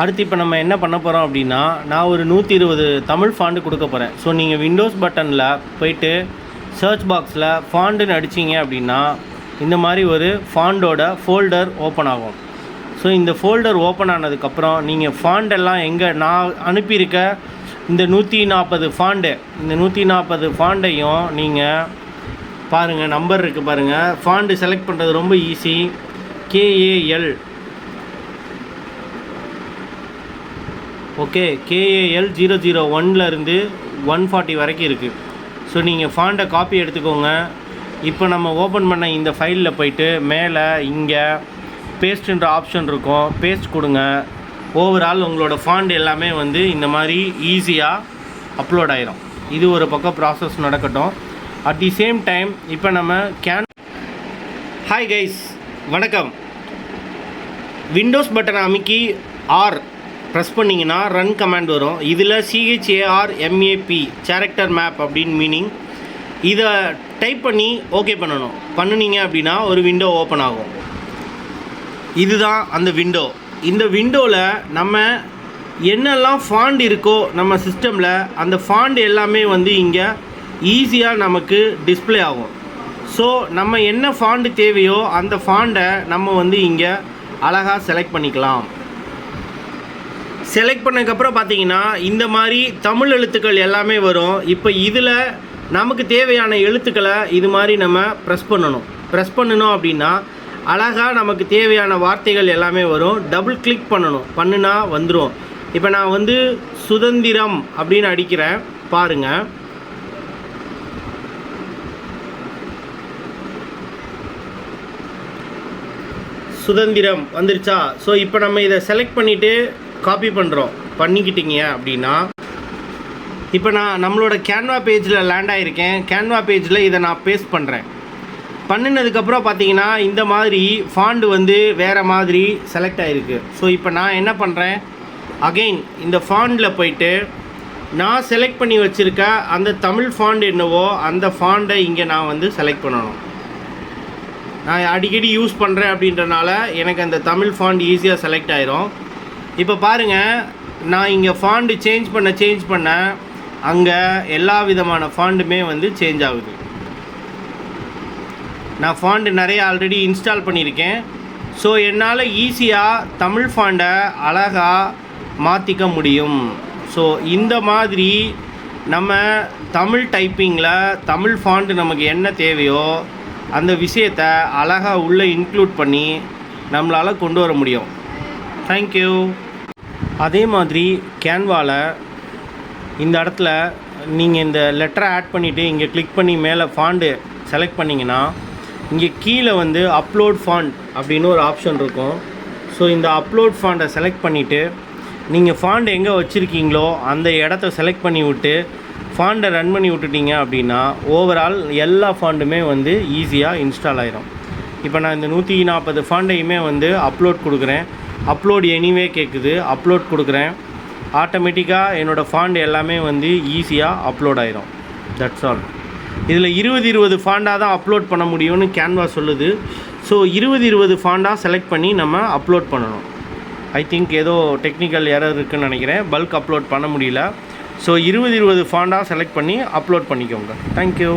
அடுத்து இப்போ நம்ம என்ன பண்ண போகிறோம் அப்படின்னா, நான் ஒரு 120 தமிழ் ஃபாண்ட் கொடுக்க போகிறேன். ஸோ நீங்கள் விண்டோஸ் பட்டனில் போய்ட்டு சர்ச் பாக்ஸில் ஃபாண்டுன்னு அடிச்சிங்க அப்படின்னா இந்த மாதிரி ஒரு ஃபாண்டோட ஃபோல்டர் ஓப்பன் ஆகும். ஸோ இந்த ஃபோல்டர் ஓப்பன் ஆனதுக்கப்புறம் நீங்கள் ஃபாண்டெல்லாம் எங்கே நான் அனுப்பியிருக்க இந்த 140 ஃபாண்டு, இந்த 140 ஃபாண்டையும் நீங்கள் பாருங்கள், நம்பர் இருக்குது பாருங்கள். ஃபாண்டு செலக்ட் பண்ணுறது ரொம்ப ஈஸி. KAL, ஓகே, KAL 001லேருந்து 140 வரைக்கும் இருக்குது. ஸோ நீங்கள் ஃபாண்டை காப்பி எடுத்துக்கோங்க. இப்போ நம்ம ஓப்பன் பண்ண இந்த ஃபைலில் போய்ட்டு மேலே இங்கே பேஸ்ட்டுன்ற ஆப்ஷன் இருக்கும், பேஸ்ட் கொடுங்க. ஓவரால் உங்களோட ஃபாண்ட் எல்லாமே வந்து இந்த மாதிரி ஈஸியாக அப்லோட் ஆயிரும். இது ஒரு பக்கம் ப்ராசஸ் நடக்கட்டும். அட் தி சேம் டைம் இப்போ நம்ம ஹாய் கைஸ், வணக்கம். விண்டோஸ் பட்டனை அமைக்கி ஆர் ப்ரெஸ் பண்ணிங்கன்னா ரன் கமாண்ட் வரும். இதில் CHARMAP கேரக்டர் மேப் அப்படின்னு மீனிங். இதை டைப் பண்ணி ஓகே பண்ணினீங்க அப்படின்னா ஒரு விண்டோ ஓப்பன் ஆகும். இதுதான் அந்த விண்டோ. இந்த விண்டோவில் நம்ம என்னெல்லாம் ஃபாண்ட் இருக்கோ நம்ம சிஸ்டமில், அந்த ஃபாண்ட் எல்லாமே வந்து இங்கே ஈஸியாக நமக்கு டிஸ்பிளே ஆகும். ஸோ நம்ம என்ன ஃபாண்டு தேவையோ அந்த ஃபாண்டை நம்ம வந்து இங்கே அழகாக செலக்ட் பண்ணிக்கலாம். செலக்ட் பண்ணதுக்கப்புறம் பார்த்தீங்கன்னா இந்த மாதிரி தமிழ் எழுத்துக்கள் எல்லாமே வரும். இப்போ இதில் நமக்கு தேவையான எழுத்துக்களை இது மாதிரி நம்ம ப்ரெஸ் பண்ணணும் அப்படின்னா அழகாக நமக்கு தேவையான வார்த்தைகள் எல்லாமே வரும். டபுள் கிளிக் பண்ணுனா வந்துடும். இப்போ நான் வந்து சுதந்திரம் அப்படின்னு அடிக்கிறேன் பாருங்கள். சுதந்திரம் வந்துருச்சா? ஸோ இப்போ நம்ம இதை செலக்ட் பண்ணிவிட்டு காப்பி பண்ணிக்கிட்டீங்க அப்படின்னா இப்போ நான் நம்மளோட கேன்வா பேஜில் லேண்ட் ஆகிருக்கேன். கேன்வா பேஜில் இதை நான் பேஸ்ட் பண்ணினதுக்கப்புறம் பார்த்தீங்கன்னா இந்த மாதிரி ஃபாண்டு வந்து வேறு மாதிரி செலக்ட் ஆகிருக்கு. ஸோ இப்போ நான் என்ன பண்ணுறேன், அகெயின் இந்த ஃபாண்டில் போயிட்டு நான் செலக்ட் பண்ணி வச்சுருக்க அந்த தமிழ் ஃபாண்ட் என்னவோ அந்த ஃபாண்டை இங்கே நான் வந்து செலக்ட் பண்ணணும். நான் அடிக்கடி யூஸ் பண்ணுறேன் அப்படின்றனால எனக்கு அந்த தமிழ் ஃபாண்ட் ஈஸியாக செலக்ட் ஆயிரும். இப்போ பாருங்கள், நான் இங்கே ஃபாண்டு சேஞ்ச் பண்ண அங்கே எல்லா விதமான ஃபாண்டுமே வந்து சேஞ்ச் ஆகுது. நான் ஃபாண்டு நிறைய ஆல்ரெடி இன்ஸ்டால் பண்ணியிருக்கேன். ஸோ என்னால் ஈஸியாக தமிழ் ஃபாண்டை அழகாக மாற்றிக்க முடியும். ஸோ இந்த மாதிரி நம்ம தமிழ் டைப்பிங்கில் தமிழ் ஃபாண்டு நமக்கு என்ன தேவையோ அந்த விஷயத்தை அழகாக உள்ளே இன்க்ளூட் பண்ணி நம்மளால் கொண்டு வர முடியும். தேங்க்யூ. அதே மாதிரி கேன்வாவில் இந்த இடத்துல நீங்கள் இந்த லெட்டரை ஆட் பண்ணிவிட்டு இங்கே கிளிக் பண்ணி மேலே ஃபாண்டு செலக்ட் பண்ணிங்கன்னா இங்கே கீழே வந்து அப்லோட் ஃபாண்ட் அப்படின்னு ஒரு ஆப்ஷன் இருக்கும். ஸோ இந்த அப்லோட் ஃபாண்டை செலக்ட் பண்ணிவிட்டு நீங்கள் ஃபாண்ட் எங்கே வச்சுருக்கீங்களோ அந்த இடத்த செலக்ட் பண்ணி விட்டு ஃபாண்டை ரன் பண்ணி விட்டுட்டீங்க அப்படின்னா ஓவரால் எல்லா ஃபாண்டுமே வந்து ஈஸியாக இன்ஸ்டால் ஆயிரும். இப்போ நான் இந்த 140 ஃபாண்டையுமே வந்து அப்லோட் கொடுக்குறேன். அப்லோட் எனிவே கேட்குது, அப்லோட் கொடுக்குறேன். ஆட்டோமேட்டிக்காக என்னோடய ஃபாண்ட் எல்லாமே வந்து ஈஸியாக அப்லோட் ஆயிரும். That's all. இதில் 20 ஃபாண்டாக தான் அப்லோட் பண்ண முடியும்னு கேன்வா சொல்லுது. ஸோ 20 ஃபாண்டாக செலக்ட் பண்ணி நம்ம அப்லோட் பண்ணணும். ஐ திங்க் ஏதோ டெக்னிக்கல் எரர் இருக்குதுன்னு நினைக்கிறேன், பல்க் அப்லோட் பண்ண முடியல. ஸோ 20 ஃபாண்டாக செலக்ட் பண்ணி அப்லோட் பண்ணிக்கோங்க. தேங்க்யூ.